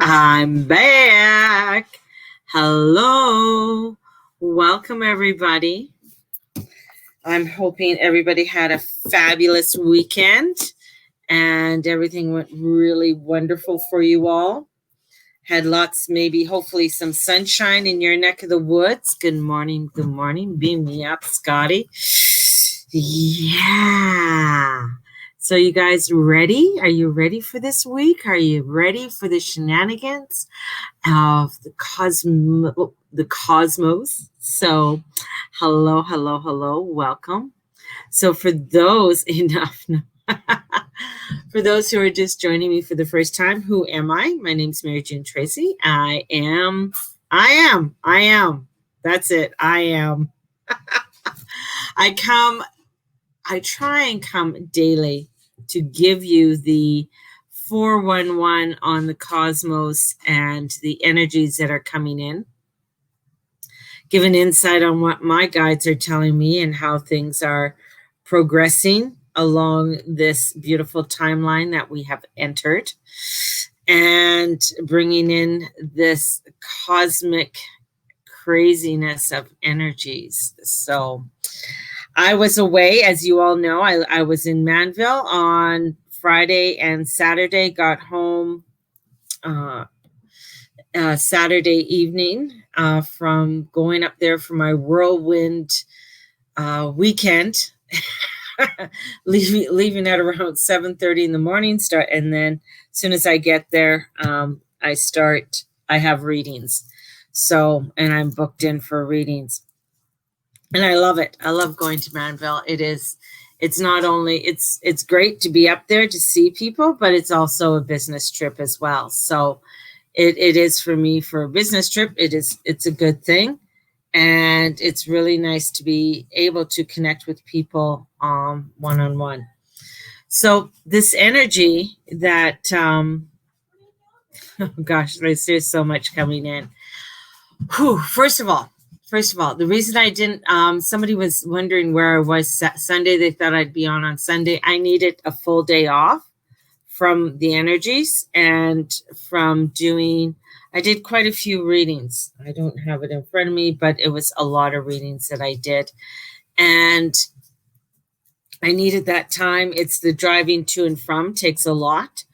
I'm back. Hello. Welcome, everybody. I'm hoping everybody had a fabulous weekend and everything went really wonderful for you all. Had lots, maybe, hopefully, some sunshine in your neck of the woods. Good morning. Good morning. Beam me up, Scotty. Yeah. So you guys ready? Are you ready for this week? Are you ready for the shenanigans of the cosmos? So hello, welcome. So for those for those who are just joining me for the first time, who am I? My name's Mary Jane Tracy. I am. That's it. I am. I try and come daily to give you the 411 on the cosmos and the energies that are coming in. Give an insight on what my guides are telling me and how things are progressing along this beautiful timeline that we have entered, and bringing in this cosmic craziness of energies. So I was away, as you all know. I was in Manville on Friday and Saturday, got home Saturday evening from going up there for my whirlwind weekend, leaving at around 7:30 in the morning, and then as soon as I get there, I have readings. So, and I'm booked in for readings. And I love it. I love going to Manville. It's not only, it's great to be up there to see people, but it's also a business trip as well. So it is for me for a business trip. It's a good thing. And it's really nice to be able to connect with people one-on-one. So this energy that, oh gosh, there's so much coming in. Whew, First of all, the reason I didn't, somebody was wondering where I was Sunday. They thought I'd be on Sunday. I needed a full day off from the energies and from I did quite a few readings. I don't have it in front of me, but it was a lot of readings that I did. And I needed that time. It's the driving to and from takes a lot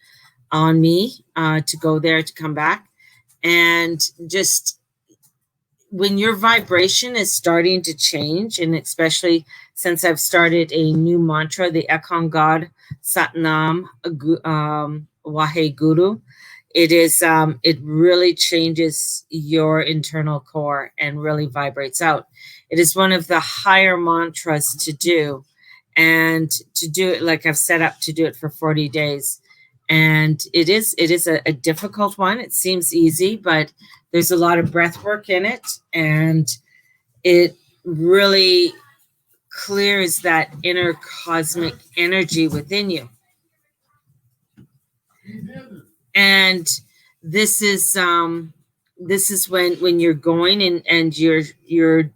on me to go there, to come back. And just when your vibration is starting to change, and especially since I've started a new mantra, the Ekon God Satnam Wahe Guru, it really changes your internal core and really vibrates out. It is one of the higher mantras to do, and to do it like I've set up to do it for 40 days. And it is a difficult one. It seems easy, but there's a lot of breath work in it, and it really clears that inner cosmic energy within you. And this is when you're going and you're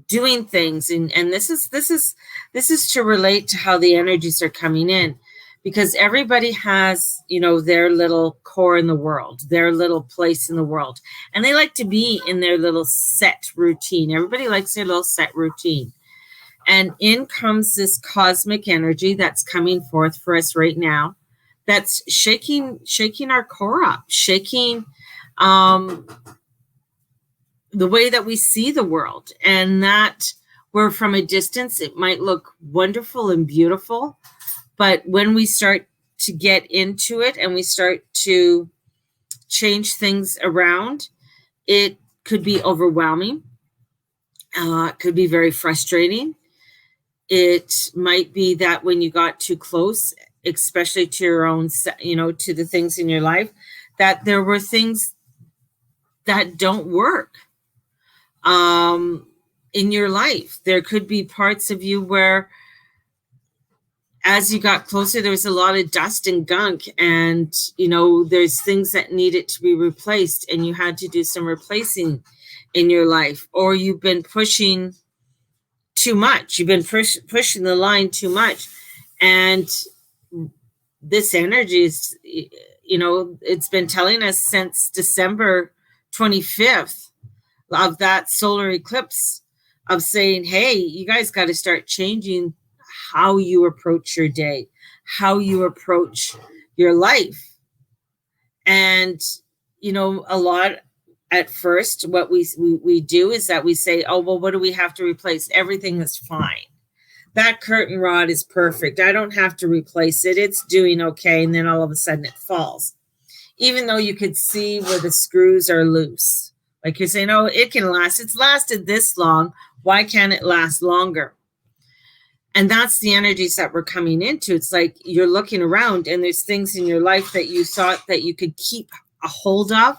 doing things, and this is to relate to how the energies are coming in. Because everybody has, their little core in the world, their little place in the world. And they like to be in their little set routine. Everybody likes their little set routine. And in comes this cosmic energy that's coming forth for us right now. That's shaking our core up, shaking the way that we see the world. And that where from a distance, it might look wonderful and beautiful. But when we start to get into it and we start to change things around, it could be overwhelming. It could be very frustrating. It might be that when you got too close, especially to your own, to the things in your life, that there were things that don't work in your life. There could be parts of you where, as you got closer, there was a lot of dust and gunk, and there's things that needed to be replaced, and you had to do some replacing in your life, or you've been pushing too much. You've been pushing the line too much, and this energy is, it's been telling us since December 25th of that solar eclipse, of saying, hey, you guys got to start changing how you approach your day, how you approach your life. And, a lot at first, what we do is that we say, oh, well, what do we have to replace? Everything is fine. That curtain rod is perfect. I don't have to replace it. It's doing okay. And then all of a sudden it falls, even though you could see where the screws are loose. Like you're saying, oh, it can last. It's lasted this long. Why can't it last longer? And that's the energies that we're coming into. It's like you're looking around and there's things in your life that you thought that you could keep a hold of,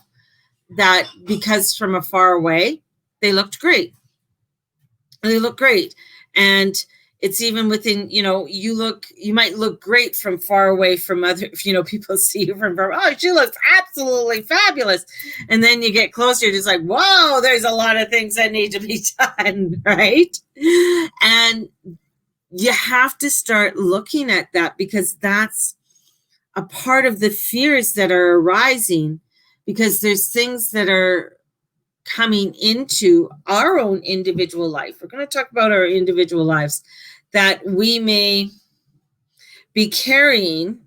that because from afar away, they looked great. They look great. And it's even within, you might look great from far away from other, people see you from far. Oh, she looks absolutely fabulous. And then you get closer, it's like, whoa, there's a lot of things that need to be done, right? And you have to start looking at that, because that's a part of the fears that are arising, because there's things that are coming into our own individual life. We're going to talk about our individual lives that we may be carrying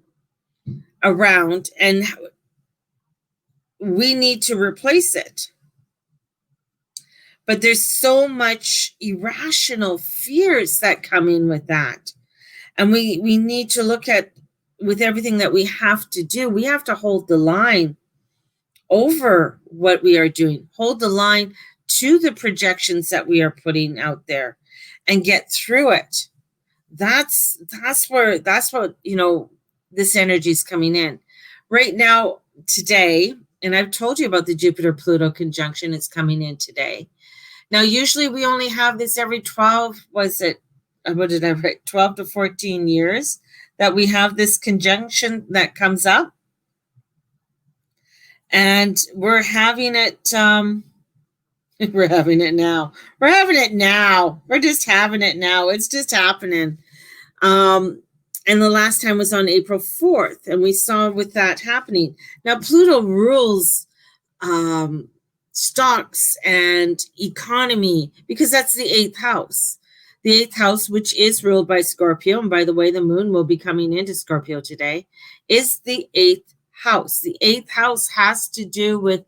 around, and we need to replace it. But there's so much irrational fears that come in with that. And we need to look at, with everything that we have to do, we have to hold the line over what we are doing, hold the line to the projections that we are putting out there, and get through it. That's what, this energy is coming in right now, today. And I've told you about the Jupiter-Pluto conjunction. It's coming in today. Now, usually we only have this every 12 to 14 years that we have this conjunction that comes up. And we're having it, we're having it now. We're having it now. We're just having it now. It's just happening. And the last time was on April 4th, and we saw with that happening. Now, Pluto rules stocks and economy, because that's the 8th house. The 8th house, which is ruled by Scorpio, and by the way, the moon will be coming into Scorpio today, is the 8th house. The 8th house has to do with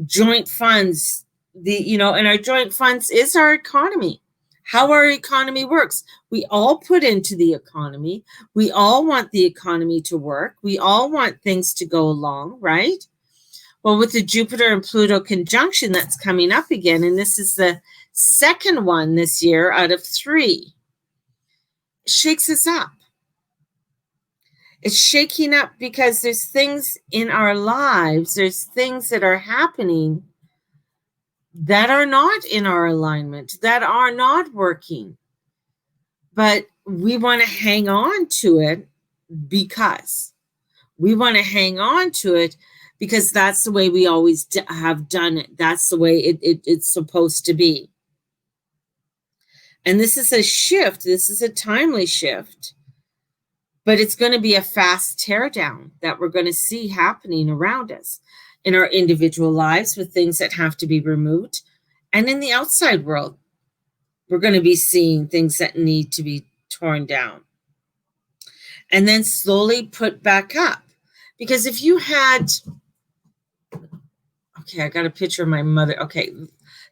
joint funds, and our joint funds is our economy, how our economy works. We all put into the economy. We all want the economy to work. We all want things to go along, right? Well, with the Jupiter and Pluto conjunction that's coming up again, and this is the second one this year out of 3, it shakes us up. It's shaking up because there's things in our lives, there's things that are happening that are not in our alignment, that are not working. But we want to hang on to it because that's the way we always have done it. That's the way it's supposed to be. And this is a shift. This is a timely shift. But it's going to be a fast teardown that we're going to see happening around us in our individual lives, with things that have to be removed. And in the outside world, we're going to be seeing things that need to be torn down and then slowly put back up. Because if you had, okay, I got a picture of my mother. Okay,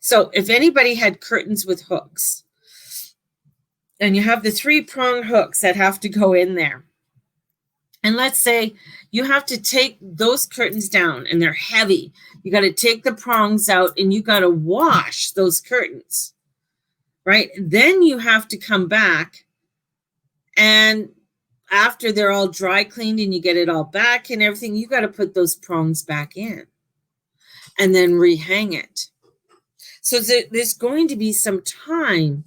so if anybody had curtains with hooks, and you have the 3-prong hooks that have to go in there, and let's say you have to take those curtains down and they're heavy. You got to take the prongs out and you got to wash those curtains, right? Then you have to come back, and after they're all dry cleaned and you get it all back and everything, you got to put those prongs back in and then rehang it. So there's going to be some time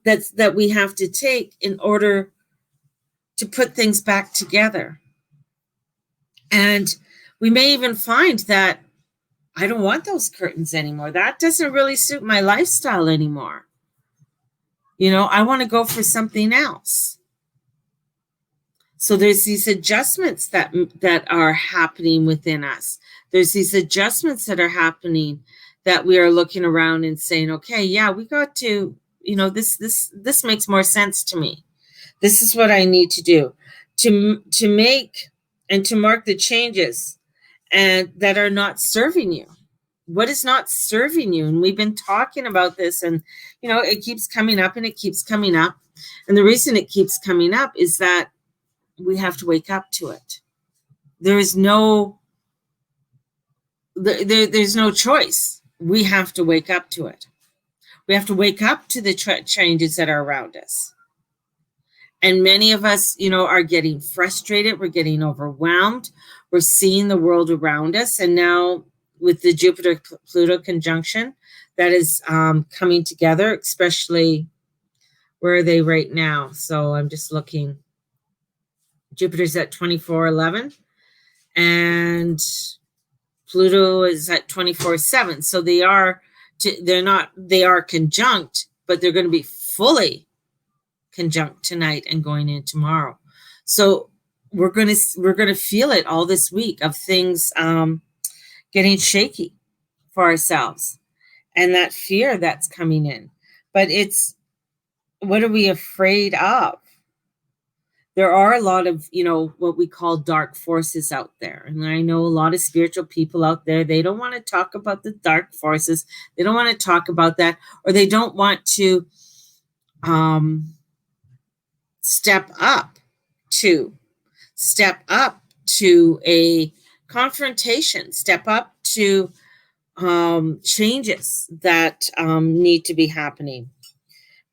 that we have to take in order to put things back together. And we may even find that I don't want those curtains anymore. That doesn't really suit my lifestyle anymore. I want to go for something else. So there's these adjustments that are happening within us. There's these adjustments that are happening that we are looking around and saying, okay, yeah, we got to, this makes more sense to me. This is what I need to do to make and to mark the changes and that are not serving you. What is not serving you? And we've been talking about this, and it keeps coming up and it keeps coming up. And the reason it keeps coming up is that we have to wake up to it. There's no choice. We have to wake up to it. We have to wake up to the changes that are around us. And many of us, are getting frustrated. We're getting overwhelmed. We're seeing the world around us. And now with the Jupiter-Pluto conjunction that is coming together, especially, where are they right now? So I'm just looking. Jupiter's at 2411 and Pluto is at 24/7. So they are conjunct, but they're going to be fully conjunct tonight and going in tomorrow. So we're going to feel it all this week of things getting shaky for ourselves and that fear that's coming in. But it's, what are we afraid of? There are a lot of, what we call dark forces out there. And I know a lot of spiritual people out there, they don't want to talk about the dark forces. They don't want to talk about that, or they don't want to step up to a confrontation, step up to changes that need to be happening.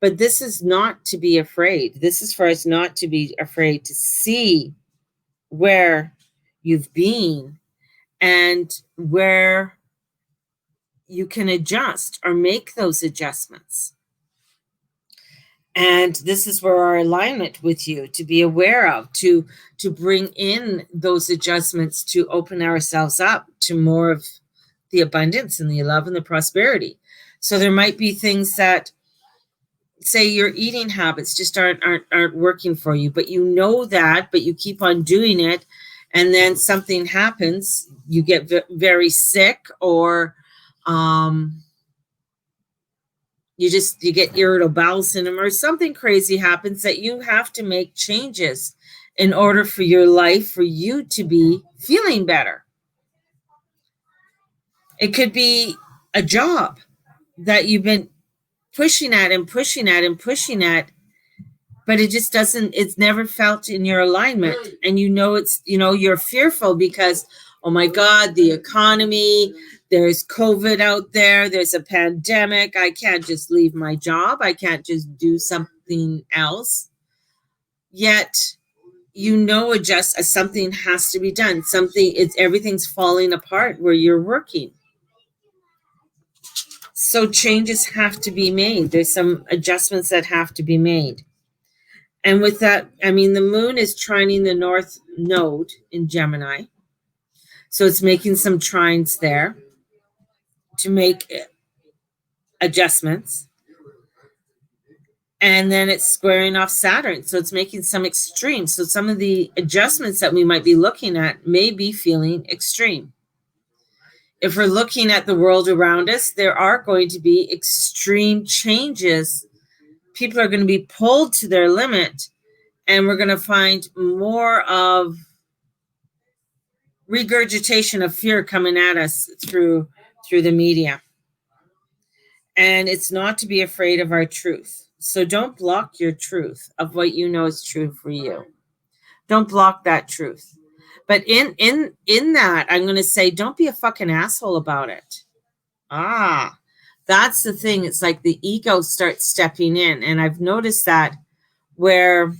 But this is not to be afraid. This is for us not to be afraid, to see where you've been and where you can adjust or make those adjustments. And this is where our alignment with you, to be aware of, to bring in those adjustments, to open ourselves up to more of the abundance and the love and the prosperity. So there might be things that, say, your eating habits just aren't working for you, but you know that, but you keep on doing it, and then something happens, you get very sick, or you get irritable bowel syndrome, or something crazy happens that you have to make changes in order for your life, for you to be feeling better. It could be a job that you've been pushing at, but it just doesn't, it's never felt in your alignment. And you're fearful because, oh my God, the economy, there's COVID out there, there's a pandemic, I can't just leave my job, I can't just do something else. Yet, something has to be done. Everything's falling apart where you're working. So changes have to be made. There's some adjustments that have to be made. And with that, the moon is trining the north node in Gemini. So it's making some trines there to make adjustments. And then it's squaring off Saturn. So it's making some extremes. So some of the adjustments that we might be looking at may be feeling extreme. If we're looking at the world around us, there are going to be extreme changes. People are going to be pulled to their limit, and we're going to find more of regurgitation of fear coming at us through the media. And it's not to be afraid of our truth. So don't block your truth of what you know is true for you. Don't block that truth. But in that, I'm going to say, don't be a fucking asshole about it. That's the thing. It's like the ego starts stepping in. And I've noticed that where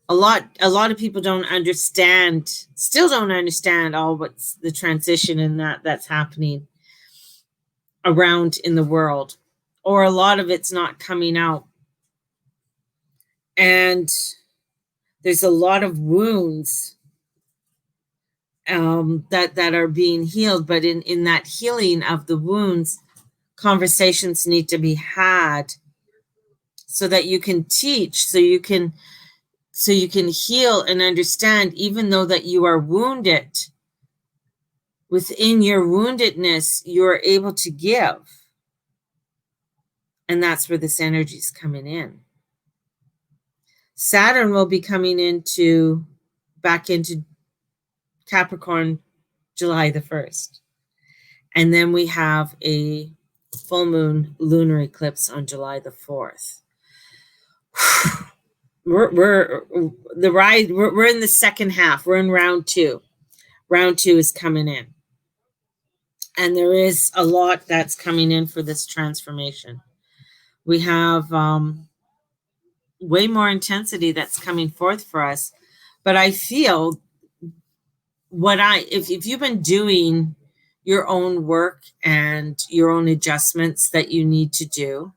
a lot of people still don't understand all what's the transition and that's happening around in the world, or a lot of it's not coming out. And there's a lot of wounds that are being healed, but in that healing of the wounds, conversations need to be had so that you can teach, so you can so you can heal and understand, even though that you are wounded, within your woundedness, you are able to give. And that's where this energy is coming in. Saturn will be coming back into Capricorn July the 1st. And then we have a full moon lunar eclipse on July the 4th. We're in the second half. We're in round 2. Round 2 is coming in. And there is a lot that's coming in for this transformation. We have way more intensity that's coming forth for us. But I feel if you've been doing your own work and your own adjustments that you need to do,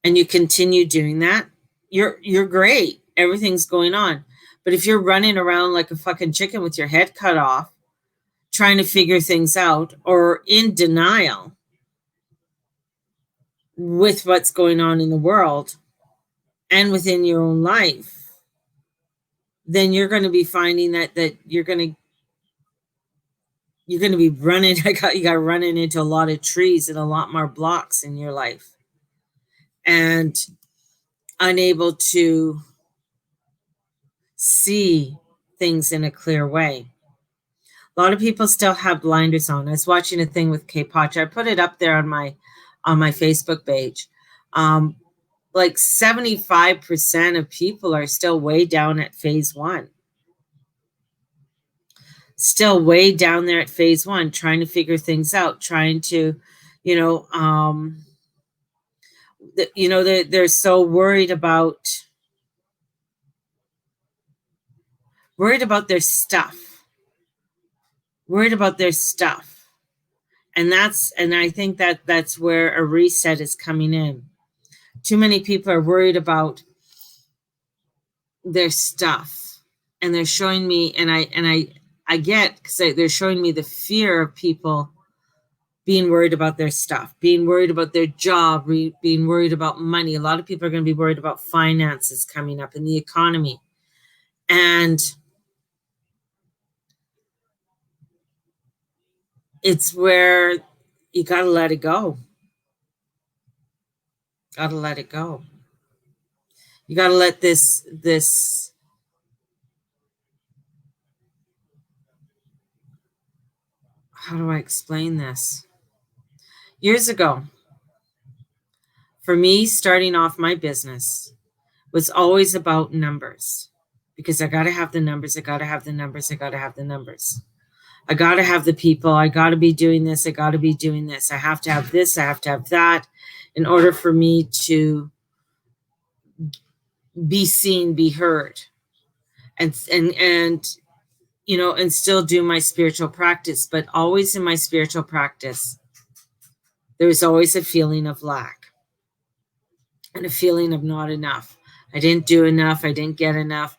and you continue doing that, you're great. Everything's going on. But if you're running around like a fucking chicken with your head cut off, trying to figure things out, or in denial with what's going on in the world and within your own life, then you're going to be finding that you're going to be running. You got running into a lot of trees and a lot more blocks in your life, and unable to see things in a clear way. A lot of people still have blinders on. I was watching a thing with Kay Potch. I put it up there on my Facebook page. Like 75% of people are still way down at phase 1. Still way down there at phase 1, trying to figure things out, trying to, they're so worried about their stuff, and I think that's where a reset is coming in. Too many people are worried about their stuff, and they're showing me, and I get, because they're showing me the fear of people being worried about their stuff, being worried about their job, being worried about money. A lot of people are going to be worried about finances coming up in the economy. And it's where you got to let it go. Got to let it go. You got to let this, how do I explain this? Years ago, for me, starting off my business was always about numbers, because I got to have the numbers. I got to have the numbers. I got to have the numbers. I got to have the people. I got to be doing this. I got to be doing this. I have to have this. I have to have that in order for me to be seen, be heard, and still do my spiritual practice. But always in my spiritual practice, there's always a feeling of lack and a feeling of not enough. I didn't do enough. I didn't get enough.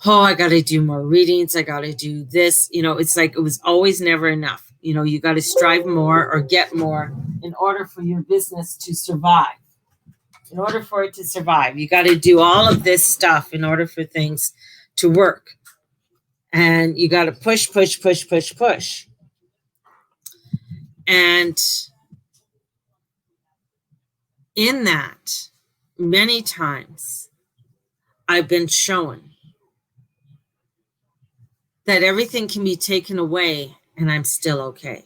Oh, I got to do more readings. I got to do this. It's like it was always never enough. You got to strive more or get more in order for your business to survive. In order for it to survive, you got to do all of this stuff in order for things to work. And you got to push, push, push, push, push. And in that, many times, I've been shown that everything can be taken away and I'm still okay.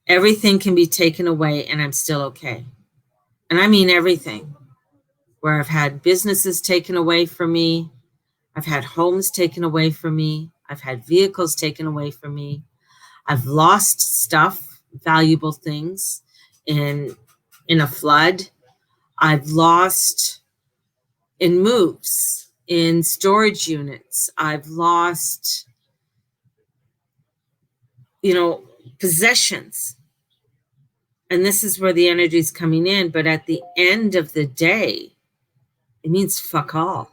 Everything can be taken away and I'm still okay. And I mean everything. Where I've had businesses taken away from me. I've had homes taken away from me. I've had vehicles taken away from me. I've lost stuff, valuable things in a flood. I've lost in moves, in storage units. I've lost, possessions. And this is where the energy is coming in. But at the end of the day, it means fuck all.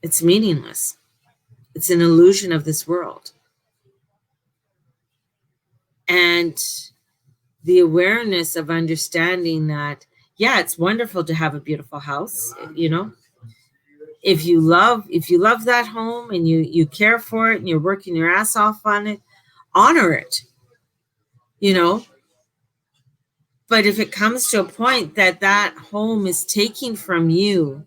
It's meaningless. It's an illusion of this world. And the awareness of understanding that, yeah, it's wonderful to have a beautiful house, you know. If you love that home and you care for it and you're working your ass off on it, honor it, you know. But if it comes to a point that that home is taking from you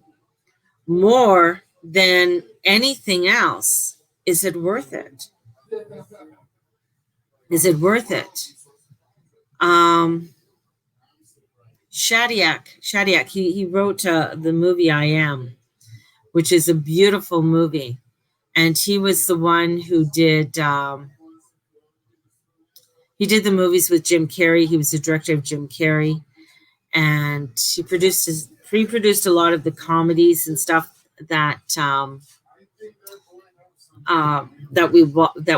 more than anything else, is it worth it? Is it worth it? um Shadiak, he wrote the movie I Am, which is a beautiful movie. And he was the one who did he did the movies with Jim Carrey. He was the director of Jim Carrey, and pre-produced a lot of the comedies and stuff that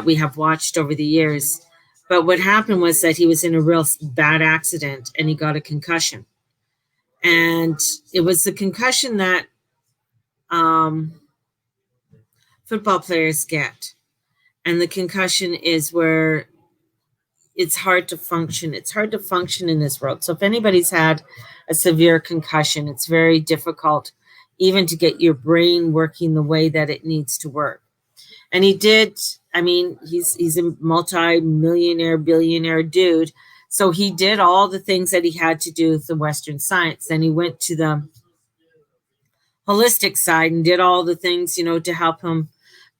we have watched over the years. But what happened was that he was in a real bad accident and he got a concussion, and it was the concussion that um, football players get. And the concussion is where it's hard to function. It's hard to function in this world. So if anybody's had a severe concussion, it's very difficult even to get your brain working the way that it needs to work. And he did, I mean, he's a multi-millionaire, billionaire dude. So he did all the things that he had to do with the Western science. Then he went to the holistic side and did all the things, to help him.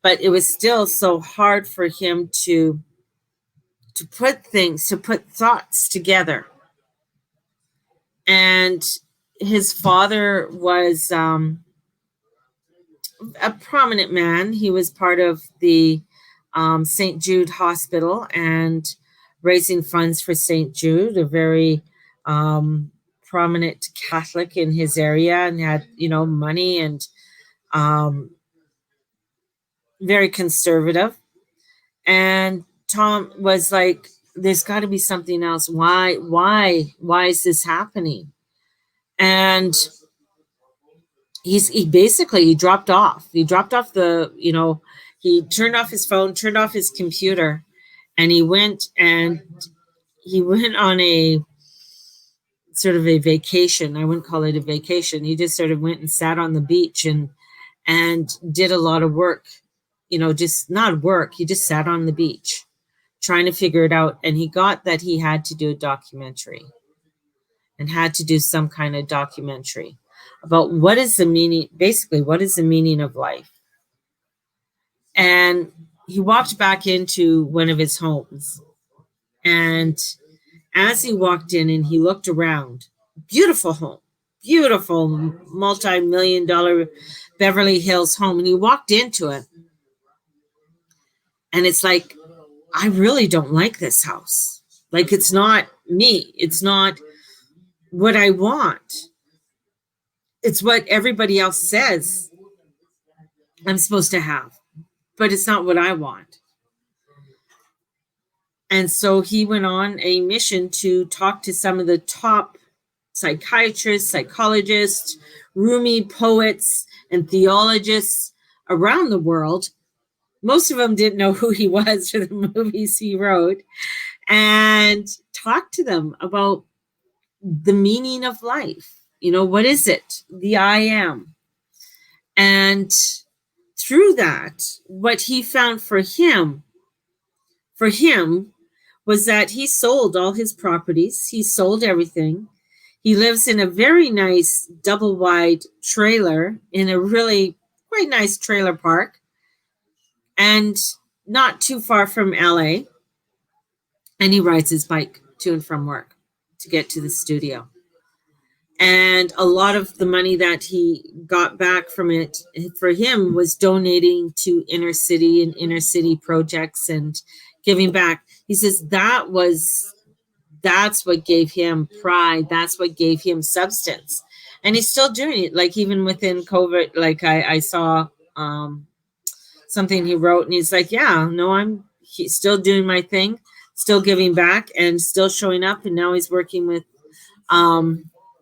But it was still so hard for him to put thoughts together. And his father was a prominent man. He was part of the St. Jude Hospital and raising funds for St. Jude, a very prominent Catholic in his area, and had, money, and very conservative. And Tom was like, there's got to be something else. Why is this happening? And he dropped off. He dropped off he turned off his phone, turned off his computer, and he went on a sort of a vacation. I wouldn't call it a vacation. He just sort of went and sat on the beach and did a lot of work, just not work. He just sat on the beach trying to figure it out. And he got that he had to do a documentary and had to do some kind of documentary about what is the meaning of life. And he walked back into one of his homes. And as he walked in and he looked around, beautiful home, beautiful multi-million-dollar Beverly Hills home. And he walked into it. And it's like, I really don't like this house. Like, it's not me. It's not what I want. It's what everybody else says I'm supposed to have, but it's not what I want. And so he went on a mission to talk to some of the top psychiatrists, psychologists, Rumi poets, and theologians around the world. Most of them didn't know who he was for the movies he wrote, and talked to them about the meaning of life. What is it? The I am. And through that, what he found for him was that he sold all his properties. He sold everything. He lives in a very nice double wide trailer in a really quite nice trailer park, and not too far from LA. And he rides his bike to and from work to get to the studio. And a lot of the money that he got back from it for him was donating to inner city projects and giving back. He says that's what gave him pride. That's what gave him substance. And he's still doing it. Like, even within COVID, like I saw something he wrote, and he's like, yeah, no, he's still doing my thing, still giving back, and still showing up. And now he's working with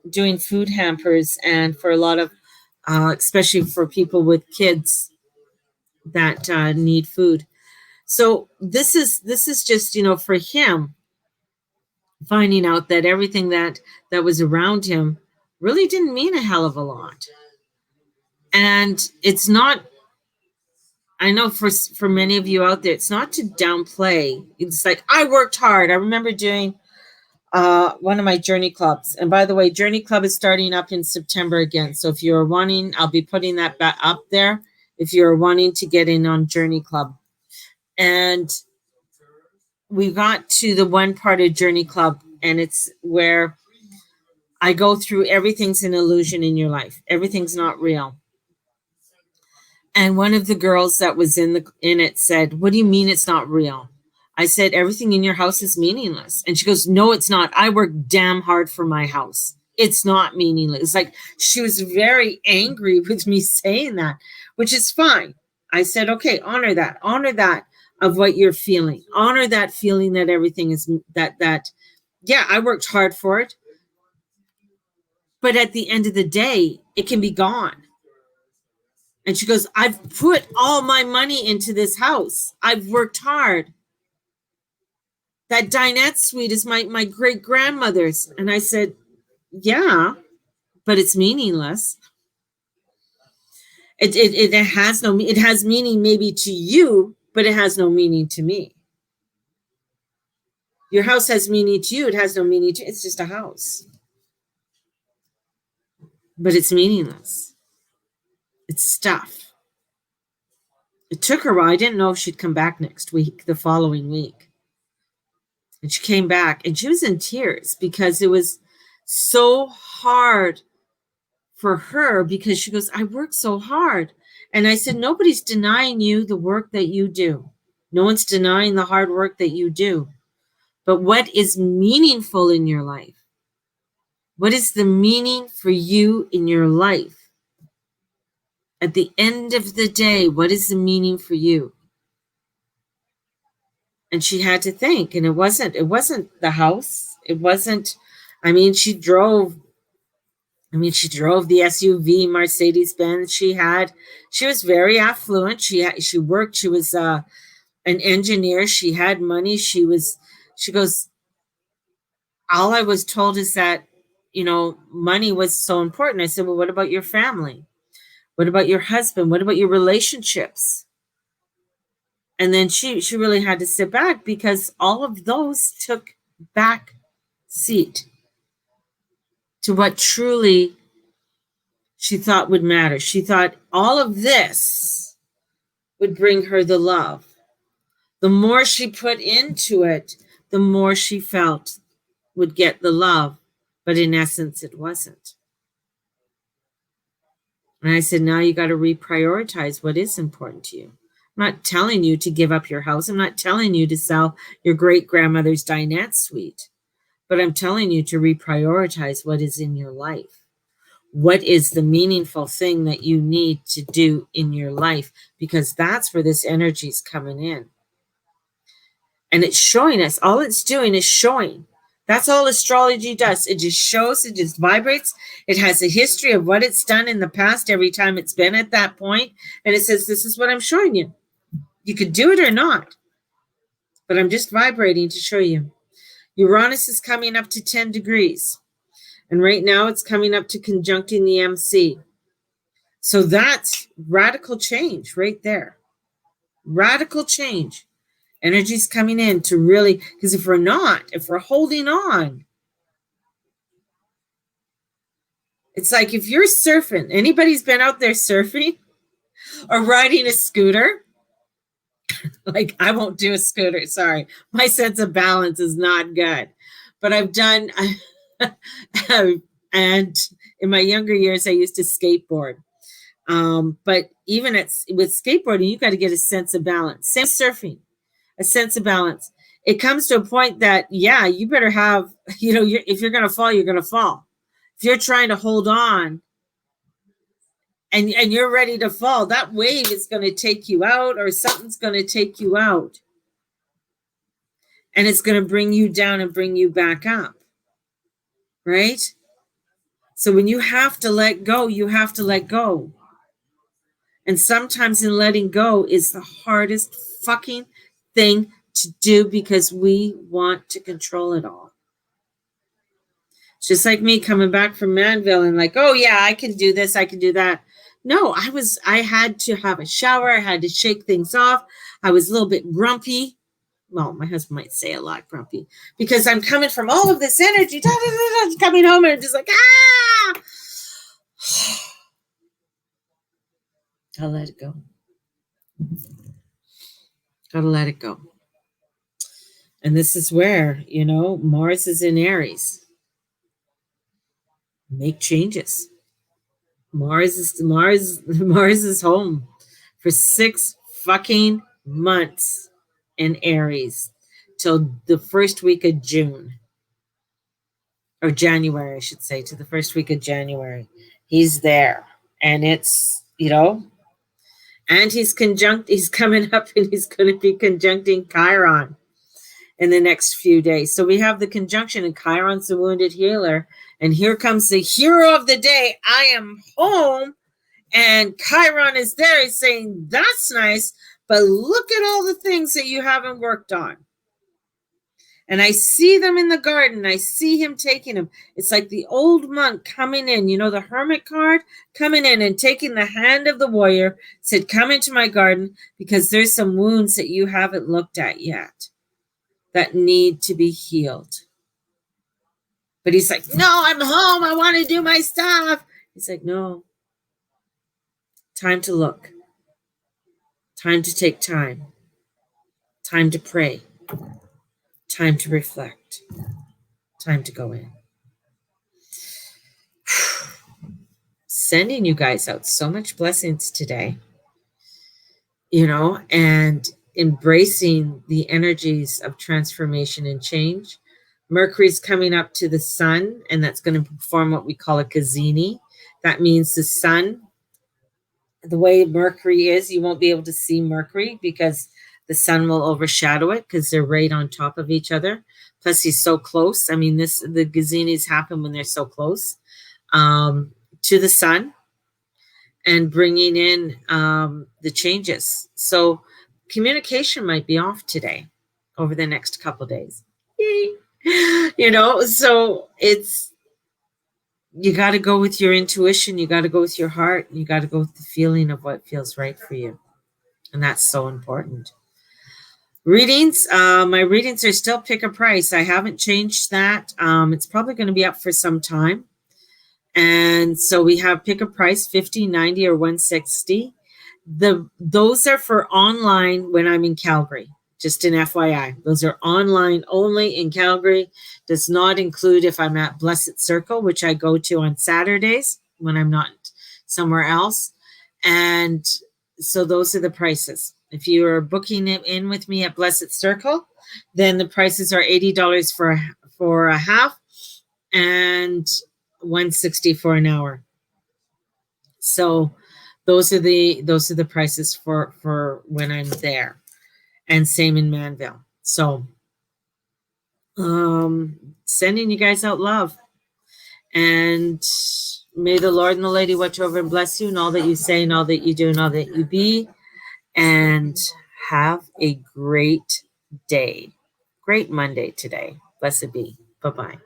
doing food hampers, and for a lot of especially for people with kids that need food. So this is just, for him, finding out that everything that was around him really didn't mean a hell of a lot. And it's not, I know for many of you out there, it's not to downplay. It's like, I worked hard. I remember doing one of my journey clubs. And by the way, journey club is starting up in September again. So if you're wanting, I'll be putting that back up there if you're wanting to get in on journey club. And we got to the one part of journey club, and it's where I go through everything's an illusion in your life. Everything's not real. And one of the girls that was in it said, "What do you mean it's not real?" I said, "Everything in your house is meaningless." And she goes, "No, it's not. I work damn hard for my house. It's not meaningless." It's like she was very angry with me saying that, which is fine. I said, "Okay, honor that. Honor that of what you're feeling. Honor that feeling that everything is that yeah, I worked hard for it. But at the end of the day, it can be gone." And she goes, "I've put all my money into this house. I've worked hard. That dinette suite is my great grandmother's." And I said, "Yeah, but it's meaningless. It has no, it has meaning maybe to you, but it has no meaning to me. Your house has meaning to you. It has no meaning to, it's just a house, but it's meaningless. It's stuff." It took her a while. I didn't know if she'd come back next week, the following week. And she came back and she was in tears because it was so hard for her, because she goes, "I work so hard." And I said, "Nobody's denying you the work that you do. No one's denying the hard work that you do. But what is meaningful in your life? What is the meaning for you in your life? At the end of the day, what is the meaning for you?" And she had to think, and it wasn't the house. It wasn't, I mean, she drove the SUV Mercedes Benz she had. She was very affluent. She worked. She was an engineer. She had money. She goes, "All I was told is that, money was so important." I said, "Well, what about your family? What about your husband? What about your relationships?" And then she really had to sit back because all of those took back seat to what truly she thought would matter. She thought all of this would bring her the love. The more she put into it, the more she felt would get the love. But in essence, it wasn't. And I said, now you got to reprioritize what is important to you. I'm not telling you to give up your house. I'm not telling you to sell your great grandmother's dinette suite. But I'm telling you to reprioritize what is in your life. What is the meaningful thing that you need to do in your life? Because that's where this energy is coming in. And it's showing us, all it's doing is showing. That's all astrology does. It just shows, it just vibrates. It has a history of what it's done in the past every time it's been at that point. And it says, this is what I'm showing you. You could do it or not. But I'm just vibrating to show you. Uranus is coming up to 10 degrees. And right now it's coming up to conjuncting the MC. So that's radical change right there. Radical change. Energy's coming in to really, because if we're holding on, it's like if you're surfing, anybody's been out there surfing or riding a scooter, like I won't do a scooter, sorry. My sense of balance is not good. But I've done, and in my younger years, I used to skateboard. But even with skateboarding, you got to get a sense of balance. Same surfing, a sense of balance. It comes to a point that, yeah, you better have, if you're going to fall, you're going to fall. If you're trying to hold on and you're ready to fall, that wave is going to take you out, or something's going to take you out. And it's going to bring you down and bring you back up. Right? So when you have to let go, you have to let go. And sometimes in letting go is the hardest fucking thing to do because we want to control it all. It's just like me coming back from Manville and like, oh yeah, I can do this, I can do that. No, I had to have a shower. I had to shake things off. I was a little bit grumpy. Well, my husband might say a lot grumpy because I'm coming from all of this energy, coming home and I'm just like, ah, I'll let it go. Gotta let it go. And this is where, Mars is in Aries. Make changes. Mars is home for 6 fucking months in Aries till the first week of June. Or January, I should say, to the first week of January. He's there. And it's, and he's coming up and he's going to be conjuncting Chiron in the next few days. So we have the conjunction, and Chiron's the wounded healer. And here comes the hero of the day. I am home. And Chiron is there. He's saying, that's nice, but look at all the things that you haven't worked on. And I see them in the garden. I see him taking them. It's like the old monk coming in, the hermit card, coming in and taking the hand of the warrior, said, come into my garden because there's some wounds that you haven't looked at yet that need to be healed. But he's like, no, I'm home. I want to do my stuff. He's like, no. Time to look. Time to take time. Time to pray. Time to reflect. Time to go in. Sending you guys out so much blessings today, and embracing the energies of transformation and change. Mercury's coming up to the sun, and that's going to form what we call a Cazini. That means the sun, the way Mercury is, you won't be able to see Mercury because the sun will overshadow it because they're right on top of each other. Plus, he's so close. I mean, the Gazinis happen when they're so close to the sun and bringing in the changes. So communication might be off today over the next couple of days. So you got to go with your intuition. You got to go with your heart. You got to go with the feeling of what feels right for you. And that's so important. Readings. My readings are still pick a price. I haven't changed that. It's probably going to be up for some time. And so we have pick a price, $50, $90, or $160. Those are for online when I'm in Calgary. Just an FYI. Those are online only in Calgary. Does not include if I'm at Blessed Circle, which I go to on Saturdays when I'm not somewhere else. And so those are the prices. If you are booking it in with me at Blessed Circle, then the prices are $80 for a half and $160 for an hour. So those are the prices for when I'm there. And same in Manville. So sending you guys out love. And may the Lord and the Lady watch over and bless you in all that you say and all that you do and all that you be. And have a great day. Great Monday today. Blessed be. Bye-bye.